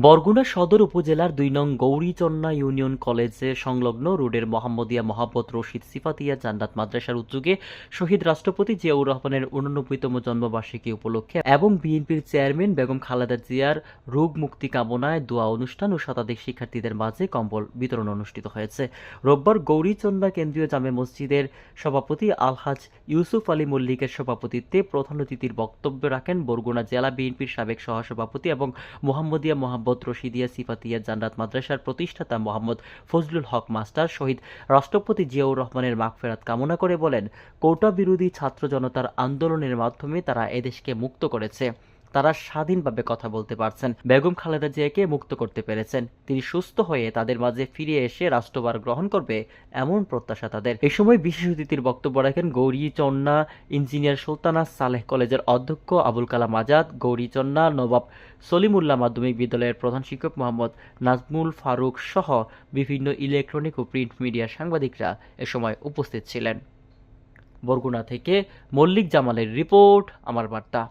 বরগুনা সদর উপজেলার ২ নং গৌরীচন্না ইউনিয়ন কলেজে সংলগ্ন রোডের মোহাম্মদিয়া মহাব্বত রশিদ সিফাতিয়া জান্নাত মাদ্রাসার উদ্যোগে শহীদ রাষ্ট্রপতি জিয়াউর রহমানের ৮৯তম জন্মবার্ষিকী উপলক্ষে এবং বিএনপির চেয়ারম্যান বেগম খালেদা জিয়ার রোগ মুক্তি কামনায় দোয়া অনুষ্ঠান ও শতাধিক শিক্ষার্থীদের মাঝে কম্বল বিতরণ অনুষ্ঠিত হয়েছে। রোববার গৌরীচন্না কেন্দ্রীয় জামে মসজিদের সভাপতি আলহাজ ইউসুফ আলী মল্লিকের সভাপতিত্বে প্রধান অতিথির বক্তব্য রাখেন বরগুনা জেলা বিএনপির সাবেক সহসভাপতি এবং মোহাম্মদিয়া মহাব্বত রশিদিয়া সিফাতিয়া জান্নাত মাদ্রাসার প্রতিষ্ঠাতা মোহাম্মদ ফজলুল হক মাস্টার। শহীদ রাষ্ট্রপতি জিয়াউর রহমানের মাগফিরাত কামনা করে বলেন, কোটা বিরোধী ছাত্র জনতার আন্দোলনের মাধ্যমে তারা এদেশকে মুক্ত করেছে। তারা স্বাধীনভাবে কথা বলতে পারছেন, বেগম খালেদা জিয়াকে মুক্ত করতে পেরেছেন। তিনি সুস্থ হয়ে তাদের মাঝে ফিরে এসে রাষ্ট্রভার গ্রহণ করবে এমন প্রত্যাশা তাদের। এ সময় বিশেষ অতিথির বক্তব্য রাখেন গৌরীচন্না ইঞ্জিনিয়ার সুলতানা সালেহ কলেজের অধ্যক্ষ আবুল কালাম আজাদ, গৌরীচন্না নবাব সলিমুল্লাহ মাধ্যমিক বিদ্যালয়ের প্রধান শিক্ষক মোহাম্মদ নাজমুল ফারুক সহ বিভিন্ন ইলেকট্রনিক ও প্রিন্ট মিডিয়ার সাংবাদিকরা এ সময় উপস্থিত ছিলেন। বরগুনা থেকে মল্লিক জামালের রিপোর্ট, আমার বার্তা।